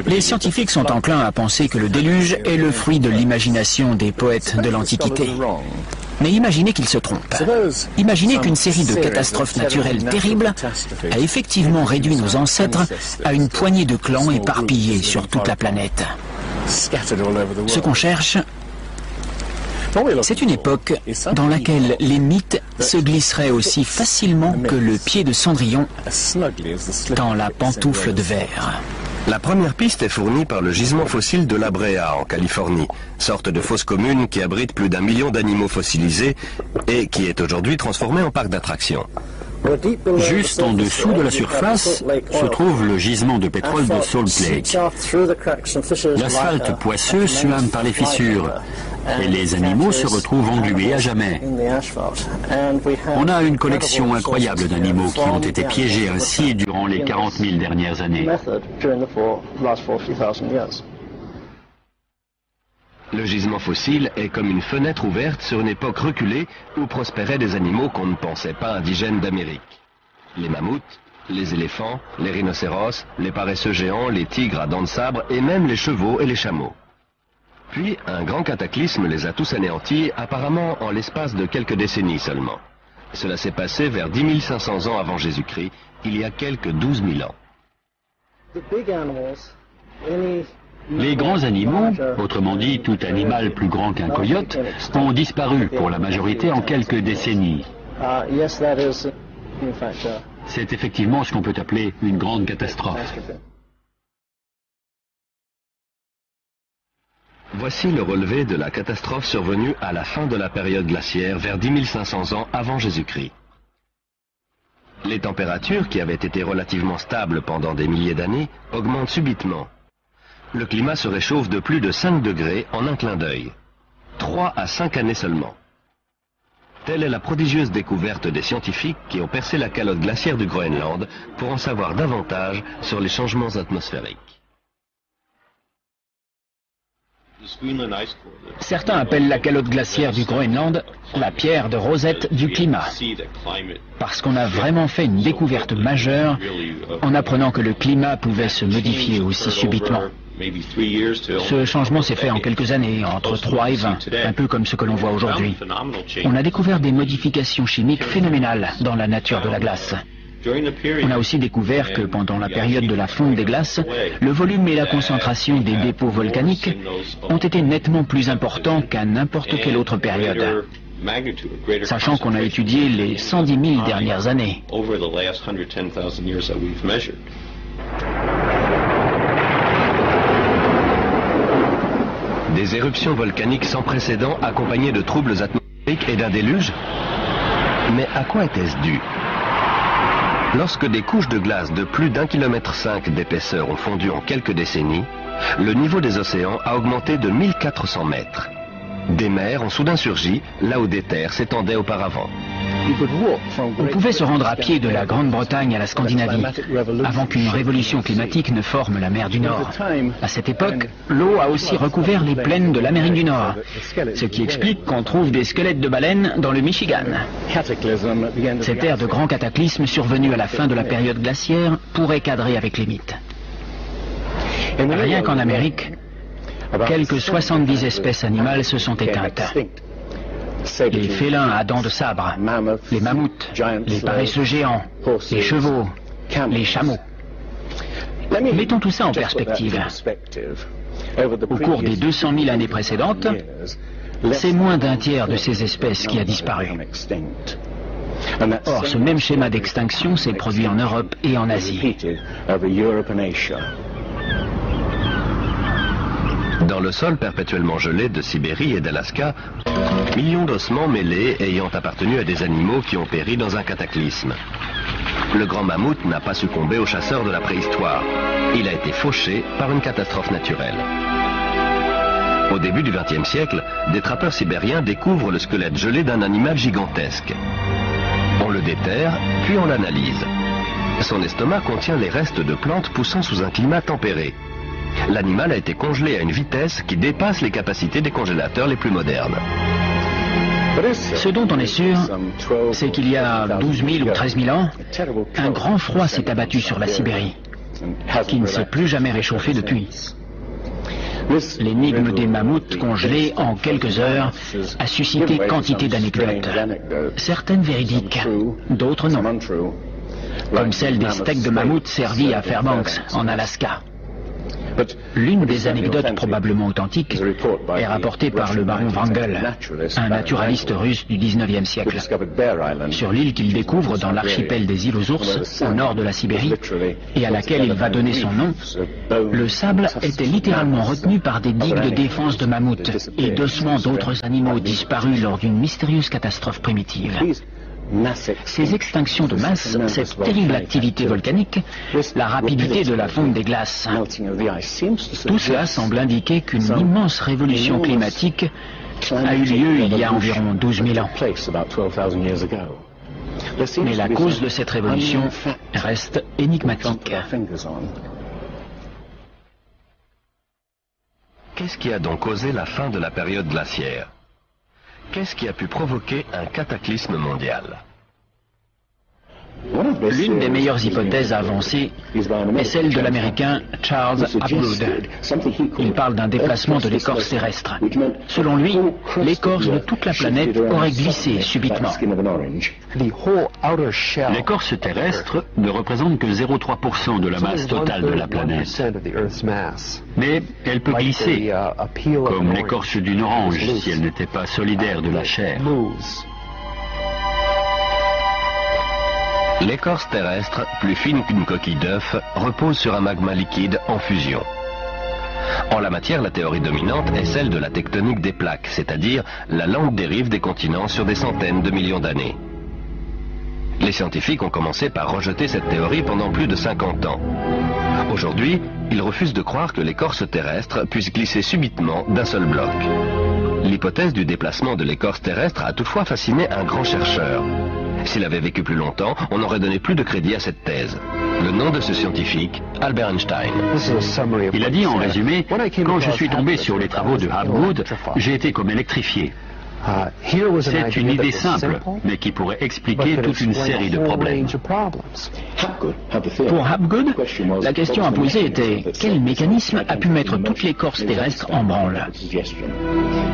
Les scientifiques sont enclins à penser que le déluge est le fruit de l'imagination des poètes de l'Antiquité. Mais imaginez qu'ils se trompent. Imaginez qu'une série de catastrophes naturelles terribles a effectivement réduit nos ancêtres à une poignée de clans éparpillés sur toute la planète. Ce qu'on cherche, C'est une époque dans laquelle les mythes se glisseraient aussi facilement que le pied de Cendrillon dans la pantoufle de verre. La première piste est fournie par le gisement fossile de La Brea en Californie, sorte de fosse commune qui abrite plus d'1 million d'animaux fossilisés et qui est aujourd'hui transformée en parc d'attractions. Juste en dessous de la surface se trouve le gisement de pétrole de Salt Lake. L'asphalte poisseux suinte par les fissures et les animaux se retrouvent englués à jamais. On a une collection incroyable d'animaux qui ont été piégés ainsi durant les 40 000 dernières années. Le gisement fossile est comme une fenêtre ouverte sur une époque reculée où prospéraient des animaux qu'on ne pensait pas indigènes d'Amérique. Les mammouths, les éléphants, les rhinocéros, les paresseux géants, les tigres à dents de sabre et même les chevaux et les chameaux. Puis un grand cataclysme les a tous anéantis, apparemment en l'espace de quelques décennies seulement. Cela s'est passé vers 10 500 ans avant Jésus-Christ, il y a quelques 12 000 ans. Les grands animaux, autrement dit tout animal plus grand qu'un coyote, ont disparu pour la majorité en quelques décennies. C'est effectivement ce qu'on peut appeler une grande catastrophe. Voici le relevé de la catastrophe survenue à la fin de la période glaciaire vers 10 500 ans avant Jésus-Christ. Les températures, qui avaient été relativement stables pendant des milliers d'années, augmentent subitement. Le climat se réchauffe de plus de 5 degrés en un clin d'œil. 3 à 5 années seulement. Telle est la prodigieuse découverte des scientifiques qui ont percé la calotte glaciaire du Groenland pour en savoir davantage sur les changements atmosphériques. Certains appellent la calotte glaciaire du Groenland la pierre de Rosette du climat, parce qu'on a vraiment fait une découverte majeure en apprenant que le climat pouvait se modifier aussi subitement. Ce changement s'est fait en quelques années, entre 3 et 20, un peu comme ce que l'on voit aujourd'hui. On a découvert des modifications chimiques phénoménales dans la nature de la glace. On a aussi découvert que pendant la période de la fonte des glaces, le volume et la concentration des dépôts volcaniques ont été nettement plus importants qu'à n'importe quelle autre période, sachant qu'on a étudié les 110 000 dernières années. Des éruptions volcaniques sans précédent accompagnées de troubles atmosphériques et d'un déluge? Mais à quoi était-ce dû? Lorsque des couches de glace de plus d'1,5 km d'épaisseur ont fondu en quelques décennies, le niveau des océans a augmenté de 1400 mètres. Des mers ont soudain surgi là où des terres s'étendaient auparavant. On pouvait se rendre à pied de la Grande-Bretagne à la Scandinavie, avant qu'une révolution climatique ne forme la mer du Nord. À cette époque, l'eau a aussi recouvert les plaines de l'Amérique du Nord, ce qui explique qu'on trouve des squelettes de baleines dans le Michigan. Cette ère de grand cataclysme survenue à la fin de la période glaciaire pourrait cadrer avec les mythes. Rien qu'en Amérique, quelques 70 espèces animales se sont éteintes. Les félins à dents de sabre, les mammouths, les paresseux géants, les chevaux, les chameaux. Mettons tout ça en perspective. Au cours des 200 000 années précédentes, c'est moins d'un tiers de ces espèces qui a disparu. Or, ce même schéma d'extinction s'est produit en Europe et en Asie. Dans le sol perpétuellement gelé de Sibérie et d'Alaska, millions d'ossements mêlés ayant appartenu à des animaux qui ont péri dans un cataclysme. Le grand mammouth n'a pas succombé aux chasseurs de la préhistoire. Il a été fauché par une catastrophe naturelle. Au début du XXe siècle, des trappeurs sibériens découvrent le squelette gelé d'un animal gigantesque. On le déterre, puis on l'analyse. Son estomac contient les restes de plantes poussant sous un climat tempéré. L'animal a été congelé à une vitesse qui dépasse les capacités des congélateurs les plus modernes. Ce dont on est sûr, c'est qu'il y a 12 000 ou 13 000 ans, un grand froid s'est abattu sur la Sibérie, qui ne s'est plus jamais réchauffé depuis. L'énigme des mammouths congelés en quelques heures a suscité quantité d'anecdotes, certaines véridiques, d'autres non, comme celle des steaks de mammouth servis à Fairbanks, en Alaska. L'une des anecdotes probablement authentiques est rapportée par le baron Wrangel, un naturaliste russe du XIXe siècle. Sur l'île qu'il découvre dans l'archipel des îles aux ours, au nord de la Sibérie, et à laquelle il va donner son nom, le sable était littéralement retenu par des digues de défense de mammouths et d'ossements d'autres animaux disparus lors d'une mystérieuse catastrophe primitive. Ces extinctions de masse, cette terrible activité volcanique, la rapidité de la fonte des glaces, tout cela semble indiquer qu'une immense révolution climatique a eu lieu il y a environ 12 000 ans. Mais la cause de cette révolution reste énigmatique. Qu'est-ce qui a donc causé la fin de la période glaciaire? Qu'est-ce qui a pu provoquer un cataclysme mondial? L'une des meilleures hypothèses avancées est celle de l'Américain Charles Hapgood. Il parle d'un déplacement de l'écorce terrestre. Selon lui, l'écorce de toute la planète aurait glissé subitement. L'écorce terrestre ne représente que 0,3% de la masse totale de la planète. Mais elle peut glisser, comme l'écorce d'une orange si elle n'était pas solidaire de la chair. L'écorce terrestre, plus fine qu'une coquille d'œuf, repose sur un magma liquide en fusion. En la matière, la théorie dominante est celle de la tectonique des plaques, c'est-à-dire la lente dérive des continents sur des centaines de millions d'années. Les scientifiques ont commencé par rejeter cette théorie pendant plus de 50 ans. Aujourd'hui, ils refusent de croire que l'écorce terrestre puisse glisser subitement d'un seul bloc. L'hypothèse du déplacement de l'écorce terrestre a toutefois fasciné un grand chercheur. S'il avait vécu plus longtemps, on aurait donné plus de crédit à cette thèse. Le nom de ce scientifique, Albert Einstein. Il a dit en résumé, quand je suis tombé sur les travaux de Hapgood, j'ai été comme électrifié. C'est une idée simple, mais qui pourrait expliquer toute une série de problèmes. Pour Hapgood, la question à poser était quel mécanisme a pu mettre toute l'écorce terrestre en branle?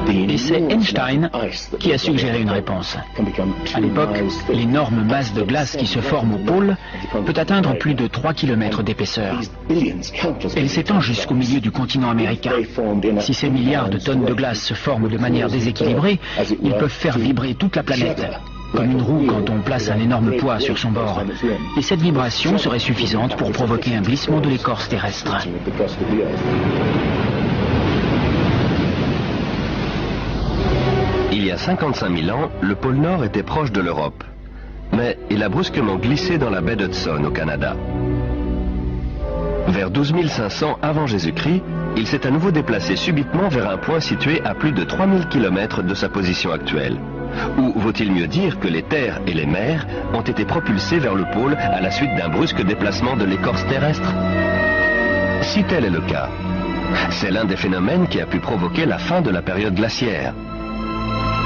Et c'est Einstein qui a suggéré une réponse. À l'époque, l'énorme masse de glace qui se forme au pôle peut atteindre plus de 3 km d'épaisseur. Elle s'étend jusqu'au milieu du continent américain. Si ces milliards de tonnes de glace se forment de manière déséquilibrée, ils peuvent faire vibrer toute la planète, comme une roue quand on place un énorme poids sur son bord. Et cette vibration serait suffisante pour provoquer un glissement de l'écorce terrestre. Il y a 55 000 ans, le pôle Nord était proche de l'Europe. Mais il a brusquement glissé dans la baie d'Hudson au Canada. Vers 12 500 avant Jésus-Christ, il s'est à nouveau déplacé subitement vers un point situé à plus de 3000 km de sa position actuelle. Ou vaut-il mieux dire que les terres et les mers ont été propulsés vers le pôle à la suite d'un brusque déplacement de l'écorce terrestre? Si tel est le cas, c'est l'un des phénomènes qui a pu provoquer la fin de la période glaciaire.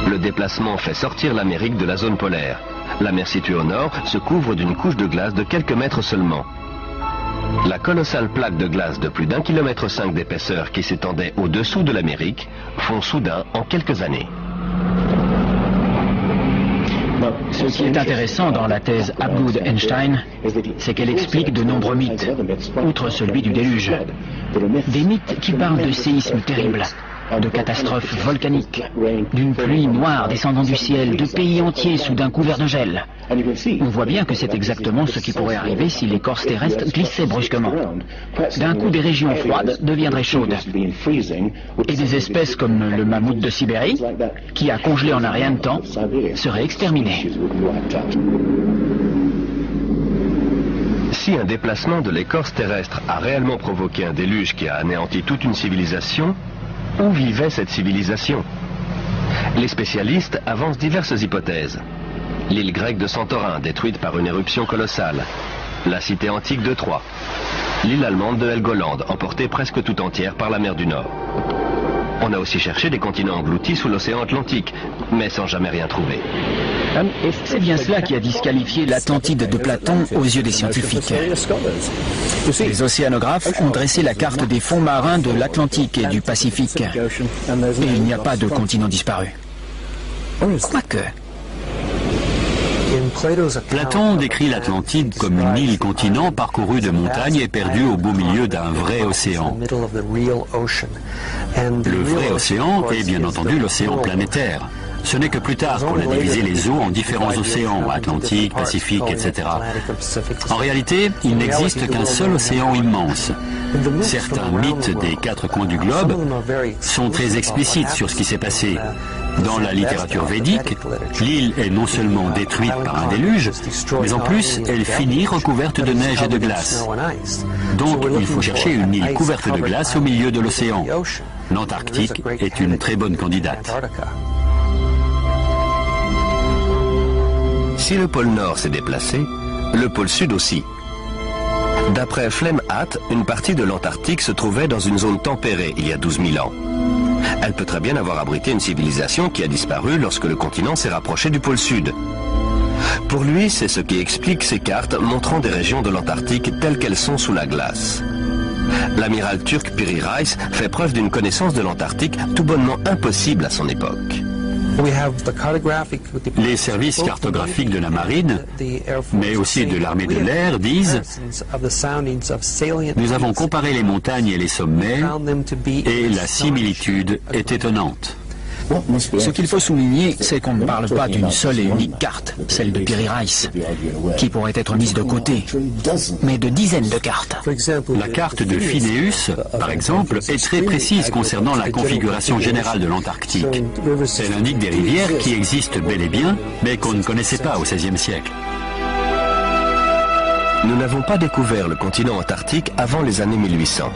Le déplacement fait sortir l'Amérique de la zone polaire. La mer située au nord se couvre d'une couche de glace de quelques mètres seulement. La colossale plaque de glace de plus d'1,5 km d'épaisseur qui s'étendait au-dessous de l'Amérique fond soudain en quelques années. Ce qui est intéressant dans la thèse Hapgood-Einstein, c'est qu'elle explique de nombreux mythes, outre celui du déluge. Des mythes qui parlent de séismes terribles, de catastrophes volcaniques, d'une pluie noire descendant du ciel, de pays entiers soudain couverts de gel. On voit bien que c'est exactement ce qui pourrait arriver si l'écorce terrestre glissait brusquement. D'un coup, des régions froides deviendraient chaudes. Et des espèces comme le mammouth de Sibérie, qui a congelé en un rien de temps, seraient exterminées. Si un déplacement de l'écorce terrestre a réellement provoqué un déluge qui a anéanti toute une civilisation, où vivait cette civilisation? Les spécialistes avancent diverses hypothèses. L'île grecque de Santorin, détruite par une éruption colossale. La cité antique de Troie. L'île allemande de Helgoland, emportée presque tout entière par la mer du Nord. On a aussi cherché des continents engloutis sous l'océan Atlantique, mais sans jamais rien trouver. C'est bien cela qui a disqualifié l'Atlantide de Platon aux yeux des scientifiques. Les océanographes ont dressé la carte des fonds marins de l'Atlantique et du Pacifique. Et il n'y a pas de continent disparu. Quoique. Platon décrit l'Atlantide comme une île-continent parcourue de montagnes et perdue au beau milieu d'un vrai océan. Le vrai océan est bien entendu l'océan planétaire. Ce n'est que plus tard qu'on a divisé les eaux en différents océans, Atlantique, Pacifique, etc. En réalité, il n'existe qu'un seul océan immense. Certains mythes des 4 coins du globe sont très explicites sur ce qui s'est passé. Dans la littérature védique, l'île est non seulement détruite par un déluge, mais en plus, elle finit recouverte de neige et de glace. Donc, il faut chercher une île couverte de glace au milieu de l'océan. L'Antarctique est une très bonne candidate. Si le pôle Nord s'est déplacé, le pôle Sud aussi. D'après Flemhatt, une partie de l'Antarctique se trouvait dans une zone tempérée il y a 12 000 ans. Elle peut très bien avoir abrité une civilisation qui a disparu lorsque le continent s'est rapproché du pôle Sud. Pour lui, c'est ce qui explique ces cartes montrant des régions de l'Antarctique telles qu'elles sont sous la glace. L'amiral turc Piri Reis fait preuve d'une connaissance de l'Antarctique tout bonnement impossible à son époque. Les services cartographiques de la marine, mais aussi de l'armée de l'air, disent « Nous avons comparé les montagnes et les sommets et la similitude est étonnante. » Ce qu'il faut souligner, c'est qu'on ne parle pas d'une seule et unique carte, celle de Piri Reis, qui pourrait être mise de côté, mais de dizaines de cartes. La carte de Phineus, par exemple, est très précise concernant la configuration générale de l'Antarctique. Elle indique des rivières qui existent bel et bien, mais qu'on ne connaissait pas au XVIe siècle. Nous n'avons pas découvert le continent antarctique avant les années 1800.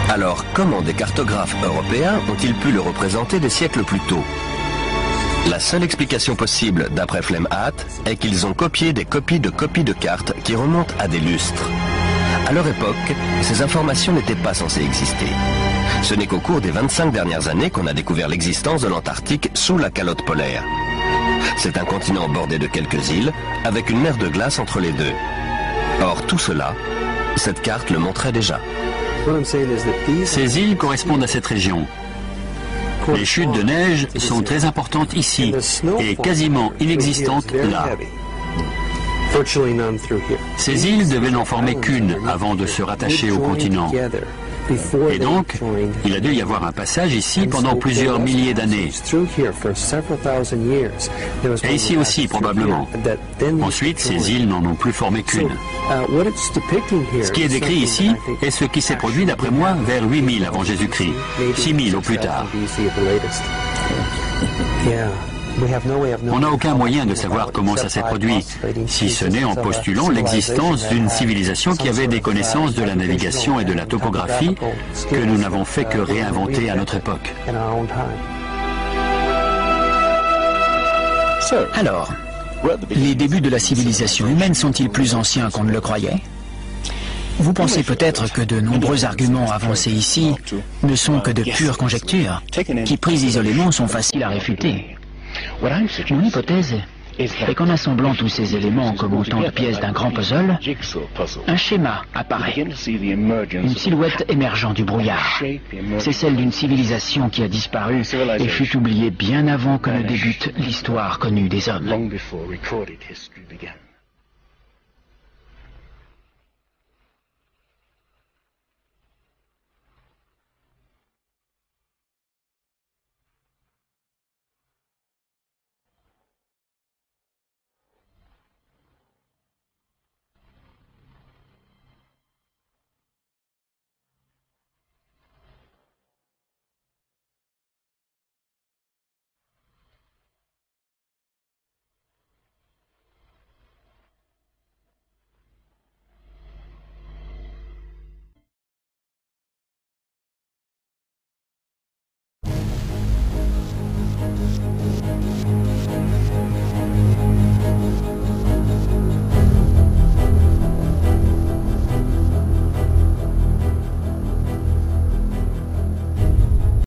Alors, comment des cartographes européens ont-ils pu le représenter des siècles plus tôt? La seule explication possible, d'après Flemhatt, est qu'ils ont copié des copies de cartes qui remontent à des lustres. À leur époque, ces informations n'étaient pas censées exister. Ce n'est qu'au cours des 25 dernières années qu'on a découvert l'existence de l'Antarctique sous la calotte polaire. C'est un continent bordé de quelques îles, avec une mer de glace entre les deux. Or, tout cela, cette carte le montrait déjà. Ces îles correspondent à cette région. Les chutes de neige sont très importantes ici et quasiment inexistantes là. Ces îles devaient n'en former qu'une avant de se rattacher au continent. Et donc, il a dû y avoir un passage ici pendant plusieurs milliers d'années. Et ici aussi, probablement. Ensuite, ces îles n'en ont plus formé qu'une. Ce qui est décrit ici est ce qui s'est produit, d'après moi, vers 8000 avant Jésus-Christ, 6000 au plus tard. On n'a aucun moyen de savoir comment ça s'est produit, si ce n'est en postulant l'existence d'une civilisation qui avait des connaissances de la navigation et de la topographie que nous n'avons fait que réinventer à notre époque. Alors, les débuts de la civilisation humaine sont-ils plus anciens qu'on ne le croyait? Vous pensez peut-être que de nombreux arguments avancés ici ne sont que de pures conjectures, qui prises isolément sont faciles à réfuter. Mon hypothèse est qu'en assemblant tous ces éléments comme autant de pièces d'un grand puzzle, un schéma apparaît, une silhouette émergeant du brouillard. C'est celle d'une civilisation qui a disparu et fut oubliée bien avant que ne débute l'histoire connue des hommes.